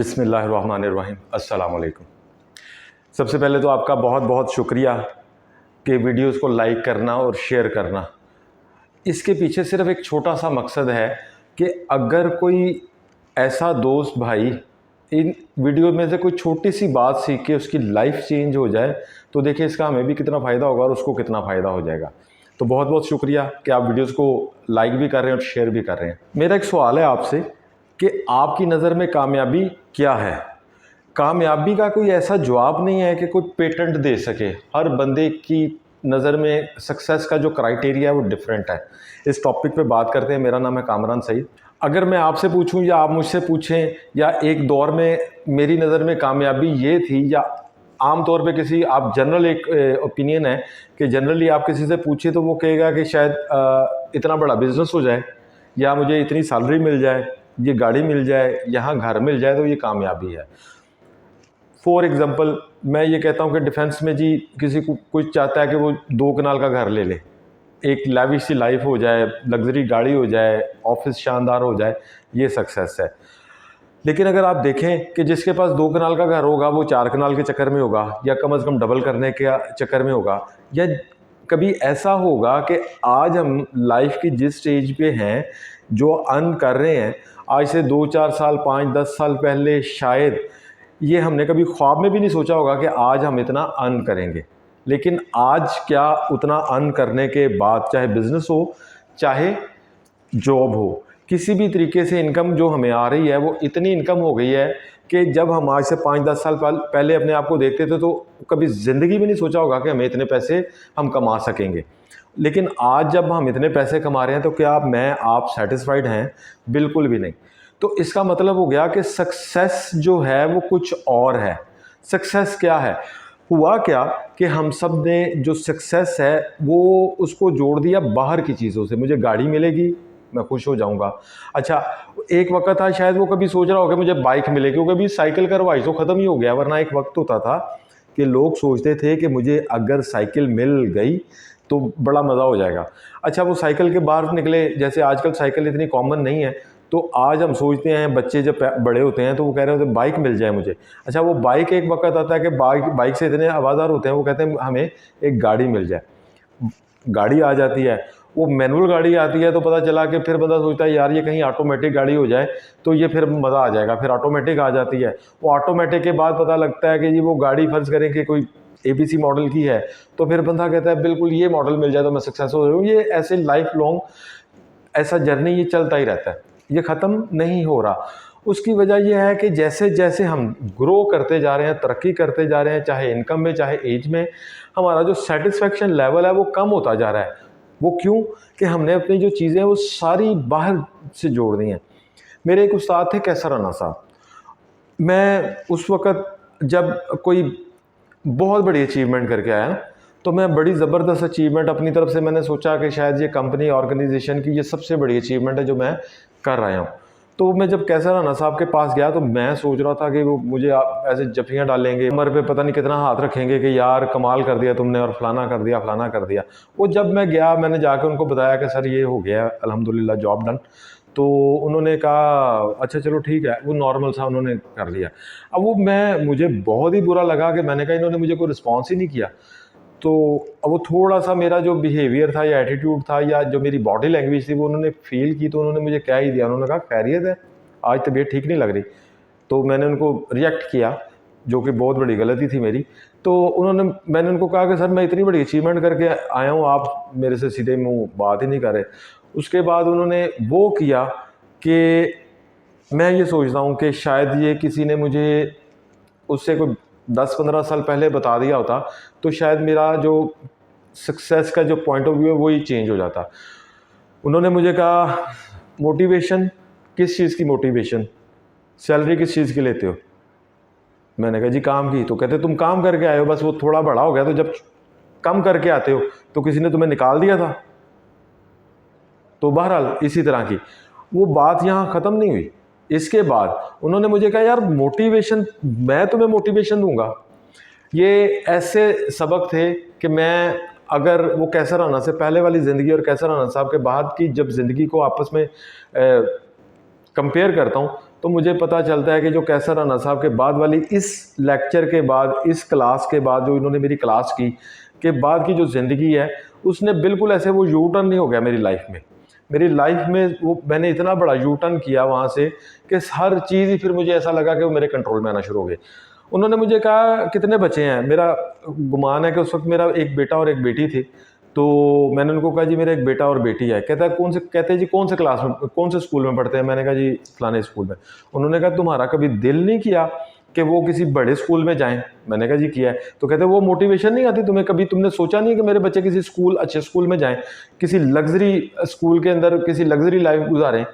बिस्मिल्लाहिर्रहमानिर्रहीम। अस्सलाम वालेकुम। सबसे पहले तो आपका बहुत बहुत शुक्रिया कि वीडियोस को लाइक करना और शेयर करना। इसके पीछे सिर्फ एक छोटा सा मकसद है कि अगर कोई ऐसा दोस्त भाई इन वीडियो में से कोई छोटी सी बात सीख के उसकी लाइफ चेंज हो जाए तो देखिए इसका हमें भी कितना फ़ायदा होगा और उसको कितना फ़ायदा हो जाएगा। तो बहुत बहुत शुक्रिया कि आप वीडियोस को लाइक भी कर रहे हैं और शेयर भी कर रहे हैं। मेरा एक सवाल है आपसे कि आपकी नज़र में कामयाबी क्या है? कामयाबी का कोई ऐसा जवाब नहीं है कि कोई पेटेंट दे सके। हर बंदे की नज़र में सक्सेस का जो क्राइटेरिया है वो डिफरेंट है। इस टॉपिक पे बात करते हैं। मेरा नाम है कामरान सईद। अगर मैं आपसे पूछूं या आप मुझसे पूछें या एक दौर में मेरी नज़र में कामयाबी ये थी या आम तौर पे किसी आप जनरल एक ओपिनियन है कि जनरली आप किसी से पूछे तो वो कहेगा कि शायद इतना बड़ा बिजनेस हो जाए या मुझे इतनी सैलरी मिल जाए, ये गाड़ी मिल जाए, यहाँ घर मिल जाए तो ये कामयाबी है। फॉर एग्ज़ाम्पल मैं ये कहता हूँ कि डिफेंस में जी किसी को कुछ चाहता है कि वो 2 कनाल का घर ले ले, एक लैविश सी लाइफ हो जाए, लग्जरी गाड़ी हो जाए, ऑफिस शानदार हो जाए, ये सक्सेस है। लेकिन अगर आप देखें कि जिसके पास 2 कनाल का घर होगा वो 4 कनाल के चक्कर में होगा या कम से कम डबल करने के चक्कर में होगा, या कभी ऐसा होगा कि आज हम लाइफ की जिस स्टेज पे हैं, जो अर्न कर रहे हैं, आज से 2-4 साल 5-10 साल पहले शायद ये हमने कभी ख्वाब में भी नहीं सोचा होगा कि आज हम इतना अर्न करेंगे। लेकिन आज क्या उतना अर्न करने के बाद, चाहे बिज़नेस हो चाहे जॉब हो, किसी भी तरीके से इनकम जो हमें आ रही है वो इतनी इनकम हो गई है कि जब हम आज से 5-10 साल पहले अपने आप को देखते थे तो कभी ज़िंदगी में नहीं सोचा होगा कि हमें इतने पैसे हम कमा सकेंगे। लेकिन आज जब हम इतने पैसे कमा रहे हैं तो क्या मैं आप सेटिस्फाइड हैं? बिल्कुल भी नहीं। तो इसका मतलब हो गया कि सक्सेस जो है वो कुछ और है। सक्सेस क्या है? हुआ क्या कि हम सब ने जो सक्सेस है वो उसको जोड़ दिया बाहर की चीज़ों से। मुझे गाड़ी मिलेगी, मैं खुश हो जाऊंगा। अच्छा, एक वक्त था शायद वो कभी सोच रहा होगा मुझे बाइक मिलेगी, क्योंकि अभी साइकिल का रवाज तो ख़त्म ही हो गया। वरना एक वक्त होता था कि लोग सोचते थे कि मुझे अगर साइकिल मिल गई तो बड़ा मज़ा हो जाएगा। अच्छा, वो साइकिल के बाहर निकले, जैसे आजकल साइकिल इतनी कॉमन नहीं है, तो आज हम सोचते हैं बच्चे जब बड़े होते हैं तो वो कह रहे होते हैं बाइक मिल जाए मुझे। अच्छा, वो बाइक एक वक्त आता है कि बाइक से इतने आवाज़ार होते हैं, वो कहते हैं हमें एक गाड़ी मिल जाए। गाड़ी आ जाती है, वो मैनुअल गाड़ी आती है तो पता चला कि फिर बंदा सोचता है यार ये कहीं ऑटोमेटिक गाड़ी हो जाए तो ये फिर मज़ा आ जाएगा। फिर ऑटोमेटिक आ जाती है, वो ऑटोमेटिक के बाद पता लगता है कि जी वो गाड़ी फ़र्ज़ करें कि कोई ABC मॉडल की है, तो फिर बंदा कहता है बिल्कुल ये मॉडल मिल जाए तो मैं सक्सेस हो जाऊँ। ये ऐसे लाइफ लॉन्ग ऐसा जर्नी ये चलता ही रहता है, ये ख़त्म नहीं हो रहा। उसकी वजह यह है कि जैसे जैसे हम ग्रो करते जा रहे हैं, तरक्की करते जा रहे हैं, चाहे इनकम में चाहे एज में, हमारा जो सेटिस्फेक्शन लेवल है वो कम होता जा रहा है। वो क्यों? कि हमने अपनी जो चीज़ें हैं वो सारी बाहर से जोड़ दी हैं। मेरे एक उस्ताद थे कैसर राना साहब। मैं उस वक़्त जब कोई बहुत बड़ी अचीवमेंट करके आया ना, तो मैं बड़ी ज़बरदस्त अचीवमेंट अपनी तरफ से मैंने सोचा कि शायद ये कंपनी ऑर्गेनाइजेशन की ये सबसे बड़ी अचीवमेंट है जो मैं कर रहा हूँ। तो मैं जब कैसर राना साहब के पास गया तो मैं सोच रहा था कि वो मुझे ऐसे जफियाँ डालेंगे, कमर पे पता नहीं कितना हाथ रखेंगे कि यार कमाल कर दिया तुमने और फलाना कर दिया फलाना कर दिया। वो जब मैं गया मैंने जाकर उनको बताया कि सर ये हो गया अल्हम्दुलिल्लाह जॉब डन। तो उन्होंने कहा अच्छा चलो ठीक है, वो नॉर्मल सा उन्होंने कर लिया। अब वो मुझे बहुत ही बुरा लगा कि मैंने कहा इन्होंने मुझे कोई रिस्पॉन्स ही नहीं किया। तो अब वो थोड़ा-सा मेरा जो बिहेवियर था या एटीट्यूड था या जो मेरी बॉडी लैंग्वेज थी वो उन्होंने फ़ील की, तो उन्होंने मुझे कह ही दिया। उन्होंने कहा खैरियत है? आज तबीयत ठीक नहीं लग रही। तो मैंने उनको रिएक्ट किया, जो कि बहुत बड़ी गलती थी मेरी। तो मैंने उनको कहा कि सर मैं इतनी बड़ी अचीवमेंट करके आया हूँ, आप मेरे से सीधे मुँह बात ही नहीं कर रहे। उसके बाद उन्होंने वो किया कि मैं ये सोचता हूँ कि शायद ये किसी ने मुझे उससे कोई 10-15 साल पहले बता दिया होता तो शायद मेरा जो सक्सेस का जो पॉइंट ऑफ व्यू है वही चेंज हो जाता। उन्होंने मुझे कहा मोटिवेशन, किस चीज़ की मोटिवेशन? सैलरी किस चीज़ की लेते हो? मैंने कहा जी काम की। तो कहते तुम काम करके आए हो, बस वो थोड़ा बड़ा हो गया, तो जब कम करके आते हो तो किसी ने तुम्हें निकाल दिया था। तो बहरहाल इसी तरह की वो बात यहाँ ख़त्म नहीं हुई। इसके बाद उन्होंने मुझे कहा यार मोटिवेशन, मैं तुम्हें मोटिवेशन दूंगा। ये ऐसे सबक थे कि मैं अगर वो कैसर राना से पहले वाली ज़िंदगी और कैसर राना साहब के बाद की जब ज़िंदगी को आपस में कंपेयर करता हूँ तो मुझे पता चलता है कि जो कैसर राना साहब के बाद वाली इस लेक्चर के बाद, इस क्लास के बाद जो इन्होंने मेरी क्लास की के बाद की जो ज़िंदगी है, उसने बिल्कुल ऐसे वो यू टर्न नहीं हो गया मेरी लाइफ में। मेरी लाइफ में वो मैंने इतना बड़ा यू टर्न किया वहाँ से कि हर चीज़ ही फिर मुझे ऐसा लगा कि वो मेरे कंट्रोल में आना शुरू हो गए। उन्होंने मुझे कहा कितने बच्चे हैं, मेरा गुमान है कि उस वक्त मेरा एक बेटा और एक बेटी थी। तो मैंने उनको कहा जी मेरा एक बेटा और बेटी है। कहते हैं जी कौन से क्लास में, कौन से स्कूल में पढ़ते हैं? मैंने कहा जी फलाने स्कूल में। उन्होंने कहा तुम्हारा कभी दिल नहीं किया कि वो किसी बड़े स्कूल में जाएं? मैंने कहा जी किया है। तो कहते वो मोटिवेशन नहीं आती तुम्हें? कभी तुमने सोचा नहीं कि मेरे बच्चे किसी स्कूल, अच्छे स्कूल में जाएं, किसी लग्जरी स्कूल के अंदर किसी लग्जरी लाइफ गुजारें?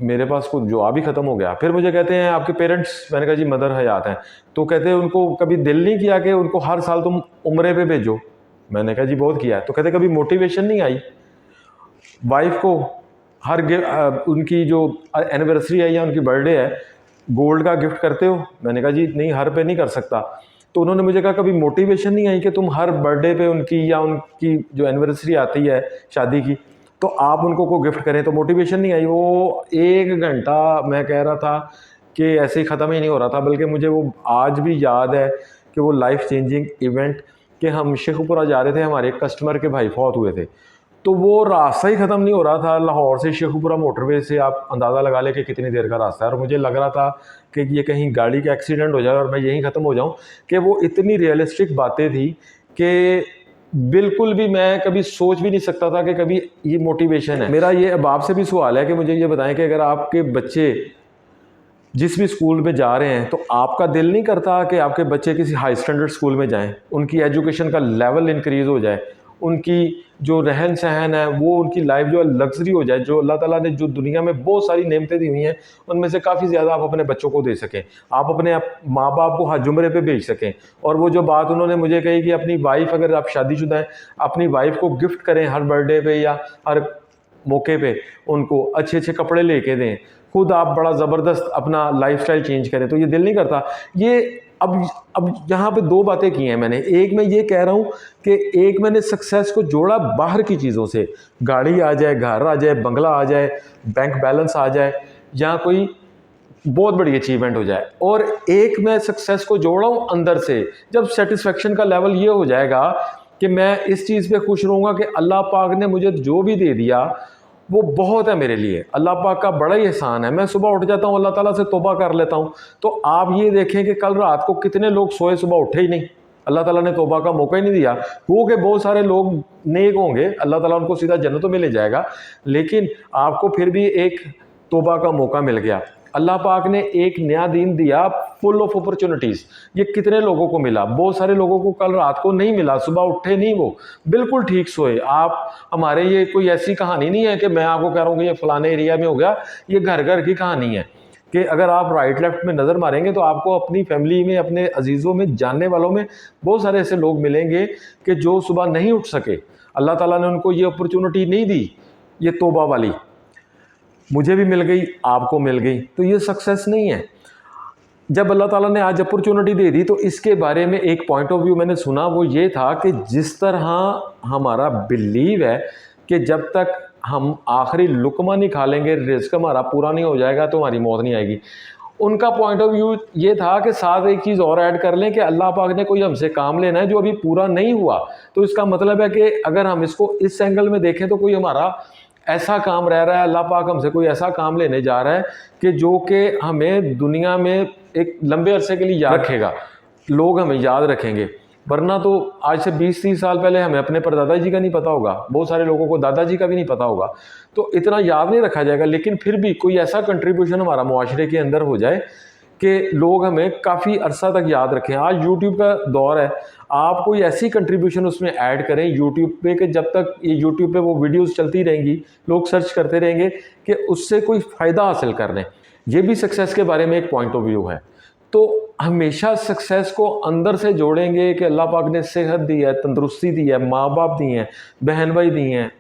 मेरे पास कुछ जवाब ही ख़त्म हो गया। फिर मुझे कहते हैं आपके पेरेंट्स? मैंने कहा जी मदर हयात हैं। तो कहते हैं उनको कभी दिल नहीं किया कि उनको हर साल तुम उम्रे पे भेजो? मैंने कहा जी बहुत किया है। तो कहते कभी मोटिवेशन नहीं आई वाइफ को हर उनकी जो एनिवर्सरी है या उनकी बर्थडे है गोल्ड का गिफ्ट करते हो? मैंने कहा जी नहीं, हर पे नहीं कर सकता। तो उन्होंने मुझे कहा कभी मोटिवेशन नहीं आई कि तुम हर बर्थडे पे उनकी या उनकी जो एनिवर्सरी आती है शादी की तो आप उनको को गिफ्ट करें? तो मोटिवेशन नहीं आई। वो 1 घंटा मैं कह रहा था कि ऐसे ही ख़त्म ही नहीं हो रहा था, बल्कि मुझे वो आज भी याद है कि वो लाइफ चेंजिंग इवेंट कि हम शेखुपुरा जा रहे थे, हमारे एक कस्टमर के भाई फौत हुए थे। तो वो रास्ता ही ख़त्म नहीं हो रहा था। लाहौर से शेखुपुरा मोटरवे से आप अंदाज़ा लगा ले कि कितनी देर का रास्ता है, और मुझे लग रहा था कि ये कहीं गाड़ी का एक्सीडेंट हो जाए और मैं यहीं ख़त्म हो जाऊं। कि वो इतनी रियलिस्टिक बातें थी कि बिल्कुल भी मैं कभी सोच भी नहीं सकता था कि कभी ये मोटिवेशन है। मेरा ये अब आपसे भी सवाल है कि मुझे ये बताएं कि अगर आपके बच्चे जिस भी स्कूल में जा रहे हैं तो आपका दिल नहीं करता कि आपके बच्चे किसी हाई स्टैंडर्ड स्कूल में जाएं, उनकी एजुकेशन का लेवल इंक्रीज़ हो जाए, उनकी जो रहन सहन है वो उनकी लाइफ जो है लग्जरी हो जाए, जो अल्लाह ताला ने जो दुनिया में बहुत सारी नेमतें दी हुई हैं उनमें से काफ़ी ज़्यादा आप अपने बच्चों को दे सकें, आप अपने माँ बाप को हज उम्रे पे भेज सकें। और वो जो बात उन्होंने मुझे कही कि अपनी वाइफ, अगर आप शादीशुदा हैं, अपनी वाइफ को गिफ्ट करें हर बर्थडे पे या हर मौके पे, उनको अच्छे अच्छे कपड़े लेके दें, खुद आप बड़ा ज़बरदस्त अपना लाइफस्टाइल चेंज करें। तो ये दिल नहीं करता। ये अब यहाँ पे 2 बातें की हैं मैंने। एक मैं ये कह रहा हूँ कि एक मैंने सक्सेस को जोड़ा बाहर की चीज़ों से, गाड़ी आ जाए, घर आ जाए, बंगला आ जाए, बैंक बैलेंस आ जाए, या कोई बहुत बड़ी अचीवमेंट हो जाए। और एक मैं सक्सेस को जोड़ा हूँ अंदर से। जब सेटिस्फेक्शन का लेवल ये हो जाएगा कि मैं इस चीज़ पे खुश रहूँगा कि अल्लाह पाक ने मुझे जो भी दे दिया वो बहुत है मेरे लिए, अल्लाह पाक का बड़ा ही एहसान है। मैं सुबह उठ जाता हूँ, अल्लाह ताला से तौबा कर लेता हूँ। तो आप ये देखें कि कल रात को कितने लोग सोए, सुबह उठे ही नहीं, अल्लाह ताला ने तौबा का मौका ही नहीं दिया। वो कि बहुत सारे लोग नेक होंगे, अल्लाह ताला उनको सीधा जन्नतों में ले जाएगा, लेकिन आपको फिर भी एक तौबा का मौका मिल गया। अल्लाह पाक ने एक नया दीन दिया, फुल ऑफ अपॉर्चुनिटीज़। ये कितने लोगों को मिला? बहुत सारे लोगों को कल रात को नहीं मिला, सुबह उठे नहीं, वो बिल्कुल ठीक सोए। आप हमारे ये कोई ऐसी कहानी नहीं है कि मैं आपको कह रहा हूँ कि ये फलाने एरिया में हो गया, ये घर घर की कहानी है कि अगर आप राइट लेफ्ट में नज़र मारेंगे तो आपको अपनी फैमिली में, अपने अजीज़ों में, जानने वालों में बहुत सारे ऐसे लोग मिलेंगे कि जो सुबह नहीं उठ सके, अल्लाह ताला ने उनको ये अपॉर्चुनिटी नहीं दी, ये तौबा वाली। मुझे भी मिल गई, आपको मिल गई, तो ये सक्सेस नहीं है। जब अल्लाह ताला ने आज अपॉर्चुनिटी दे दी तो इसके बारे में एक पॉइंट ऑफ व्यू मैंने सुना, वो ये था कि जिस तरह हमारा बिलीव है कि जब तक हम आखिरी लुकमा नहीं खा लेंगे, रिस्क हमारा पूरा नहीं हो जाएगा, तो हमारी मौत नहीं आएगी। उनका पॉइंट ऑफ व्यू ये था कि साथ एक चीज़ और ऐड कर लें कि अल्लाह पाक ने कोई हमसे काम लेना है जो अभी पूरा नहीं हुआ, तो इसका मतलब है कि अगर हम इसको इस एंगल में देखें तो कोई हमारा ऐसा काम रह रहा है, अल्लाह पाक हमसे कोई ऐसा काम लेने जा रहा है कि जो कि हमें दुनिया में एक लंबे अरसे के लिए याद रखेगा, लोग हमें याद रखेंगे। वरना तो आज से 20-30 साल पहले हमें अपने परदादा जी का नहीं पता होगा, बहुत सारे लोगों को दादाजी का भी नहीं पता होगा, तो इतना याद नहीं रखा जाएगा। लेकिन फिर भी कोई ऐसा कंट्रीब्यूशन हमारा मुआशरे के अंदर हो जाए कि लोग हमें काफ़ी अरसा तक याद रखें। आज यूट्यूब का दौर है, आप कोई ऐसी कंट्रीब्यूशन उसमें ऐड करें यूट्यूब पे कि जब तक ये यूट्यूब पे वो वीडियोस चलती रहेंगी, लोग सर्च करते रहेंगे कि उससे कोई फ़ायदा हासिल कर लें। ये भी सक्सेस के बारे में एक पॉइंट ऑफ व्यू है। तो हमेशा सक्सेस को अंदर से जोड़ेंगे कि अल्लाह पाक ने सेहत दी है, तंदुरुस्ती दी है, माँ बाप दी हैं, बहन भाई दी हैं,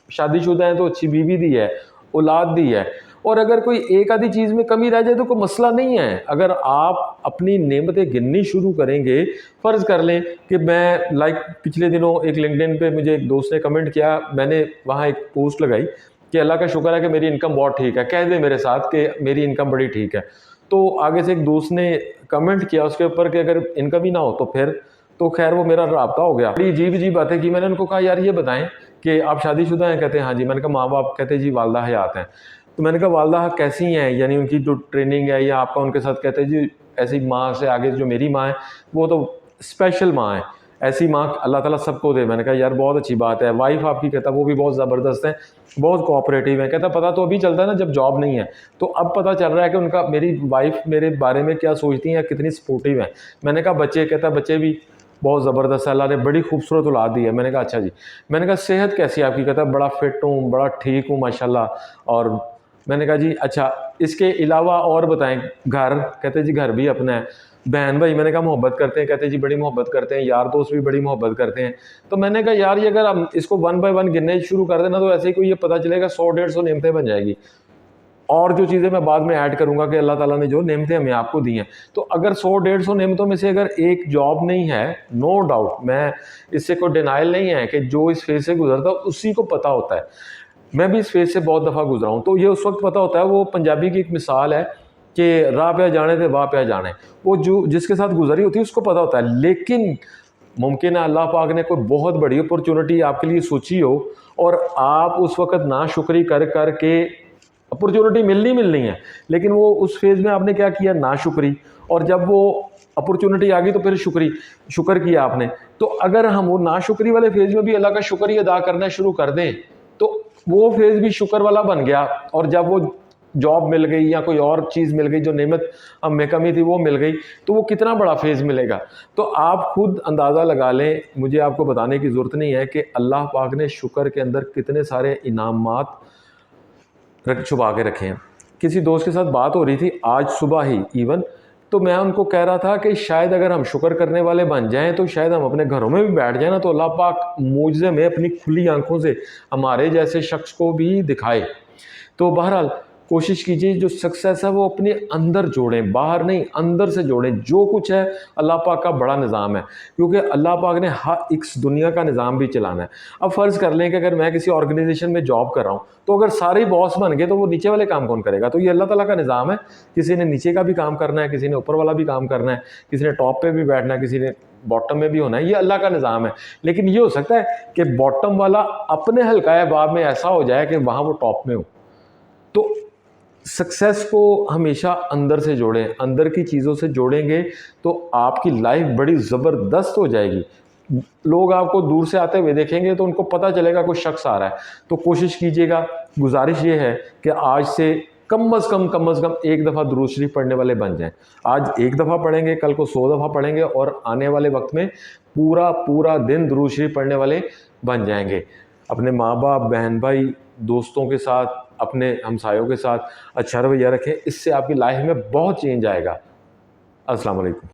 शादीशुदा हैं तो अच्छी बीवी दी है, औलाद दी है। और अगर कोई एक आधी चीज़ में कमी रह जाए तो कोई मसला नहीं है। अगर आप अपनी नेमतें गिननी शुरू करेंगे, फ़र्ज़ कर लें कि मैं पिछले दिनों एक लिंक्डइन पे मुझे एक दोस्त ने कमेंट किया, मैंने वहाँ एक पोस्ट लगाई कि अल्लाह का शुक्र है कि मेरी इनकम बहुत ठीक है, कह दे मेरे साथ कि मेरी इनकम बड़ी ठीक है। तो आगे से एक दोस्त ने कमेंट किया उसके ऊपर कि अगर इनकम ही ना हो तो फिर, तो खैर वो मेरा राब्ता हो गया। बड़ी अजीब अजीब बातें की। मैंने उनको कहा यार ये बताएं कि आप शादीशुदा हैं? कहते हैं हाँ जी। मैंने कहा माँ बाप? कहते जी वालदा हयात हैं। तो मैंने कहा वालदा कैसी हैं, यानी उनकी जो ट्रेनिंग है या आपका उनके साथ? कहते जी ऐसी माँ से आगे जो मेरी माँ है वो तो स्पेशल माँ है, ऐसी माँ अल्लाह ताला सबको दे। मैंने कहा यार बहुत अच्छी बात है। वाइफ आपकी? कहता वो भी बहुत ज़बरदस्त है, बहुत कोऑपरेटिव है। कहता पता तो अभी चलता है ना जब जॉब नहीं है, तो अब पता चल रहा है कि उनका, मेरी वाइफ मेरे बारे में क्या सोचती हैं, कितनी सपोर्टिव है। मैंने कहा बच्चे? कहता बच्चे भी बहुत ज़बरदस्त है, अल्लाह ने बड़ी खूबसूरत औलाद दी है। मैंने कहा अच्छा जी। मैंने कहा सेहत कैसी है आपकी? कहता बड़ा फिट हूँ, बड़ा ठीक हूँ माशाल्लाह। और मैंने कहा जी अच्छा, इसके अलावा और बताएं। घर? कहते जी घर भी अपना है। बहन भाई? मैंने कहा मोहब्बत करते हैं? कहते जी बड़ी मोहब्बत करते हैं। यार दोस्त भी बड़ी मोहब्बत करते हैं। तो मैंने कहा यार ये अगर हम इसको 1 बाय 1 गिनने शुरू कर देना तो ऐसे ही कोई ये पता चलेगा 100-150 नेमतें बन जाएगी। और जो चीज़ें मैं बाद में ऐड करूंगा कि अल्लाह ताला ने जो नेमतें हमें आपको दी हैं। तो अगर 100-150 नेमतों में से अगर एक जॉब नहीं है, नो डाउट, मैं इससे कोई डिनाइल नहीं है कि जो इस फेज से गुजरता है उसी को पता होता है। मैं भी इस फेज से बहुत दफ़ा गुजरा हूँ, तो ये उस वक्त पता होता है। वो पंजाबी की एक मिसाल है कि राह पे जाने थे वाह पे जाने, वो जो जिसके साथ गुजरी होती है उसको पता होता है। लेकिन मुमकिन है अल्लाह पाक ने कोई बहुत बड़ी अपॉर्चुनिटी आपके लिए सोची हो और आप उस वक्त ना शुक्री कर कर के, अपॉर्चुनिटी मिलनी है लेकिन वो उस फेज़ में आपने क्या किया, ना शुक्री। और जब वो अपॉर्चुनिटी आ गई तो फिर शुक्र किया आपने। तो अगर हम वो ना शुक्री वाले फेज़ में भी अल्लाह का शुक्र ही अदा करना शुरू कर दें तो वो फेज़ भी शुक्र वाला बन गया। और जब वो जॉब मिल गई या कोई और चीज़ मिल गई, जो नेमत हम में कमी थी वो मिल गई, तो वो कितना बड़ा फेज़ मिलेगा। तो आप खुद अंदाज़ा लगा लें, मुझे आपको बताने की ज़रूरत नहीं है कि अल्लाह पाक ने शुक्र के अंदर कितने सारे इनामात छुपा के रखे हैं। किसी दोस्त के साथ बात हो रही थी आज सुबह ही इवन, तो मैं उनको कह रहा था कि शायद अगर हम शुक्र करने वाले बन जाएं तो शायद हम अपने घरों में भी बैठ जाएं ना, तो अल्लाह पाक मुझे में अपनी खुली आंखों से हमारे जैसे शख्स को भी दिखाए। तो बहरहाल कोशिश कीजिए जो सक्सेस है वो अपने अंदर जोड़ें, बाहर नहीं, अंदर से जोड़ें। जो कुछ है अल्लाह पाक का बड़ा निज़ाम है, क्योंकि अल्लाह पाक ने हर इस दुनिया का निज़ाम भी चलाना है। अब फ़र्ज़ कर लें कि अगर मैं किसी ऑर्गेनाइजेशन में जॉब कर रहा हूँ, तो अगर सारे बॉस बन गए तो वो नीचे वाले काम कौन करेगा? तो ये अल्लाह ताला का निज़ाम है। किसी ने नीचे का भी काम करना है, किसी ने ऊपर वाला भी काम करना है, किसी ने टॉप पे भी बैठना है, किसी ने बॉटम में भी होना है। ये अल्लाह का निज़ाम है। लेकिन ये हो सकता है कि बॉटम वाला अपने हल्काए बाब में ऐसा हो जाए कि वहाँ वो टॉप में हो। तो सक्सेस को हमेशा अंदर से जोड़ें, अंदर की चीज़ों से जोड़ेंगे तो आपकी लाइफ बड़ी ज़बरदस्त हो जाएगी। लोग आपको दूर से आते हुए देखेंगे तो उनको पता चलेगा कोई शख्स आ रहा है। तो कोशिश कीजिएगा, गुजारिश ये है कि आज से कम अज़ कम एक दफ़ा दुरूद शरीफ पढ़ने वाले बन जाएं। आज एक दफ़ा पढ़ेंगे, कल को 100 दफ़ा पढ़ेंगे और आने वाले वक्त में पूरा दिन दुरूद शरीफ पढ़ने वाले बन जाएंगे। अपने माँ बाप, बहन भाई, दोस्तों के साथ, अपने हमसायों के साथ अच्छा रवैया रखें। इससे आपकी लाइफ में बहुत चेंज आएगा। अस्सलाम वालेकुम।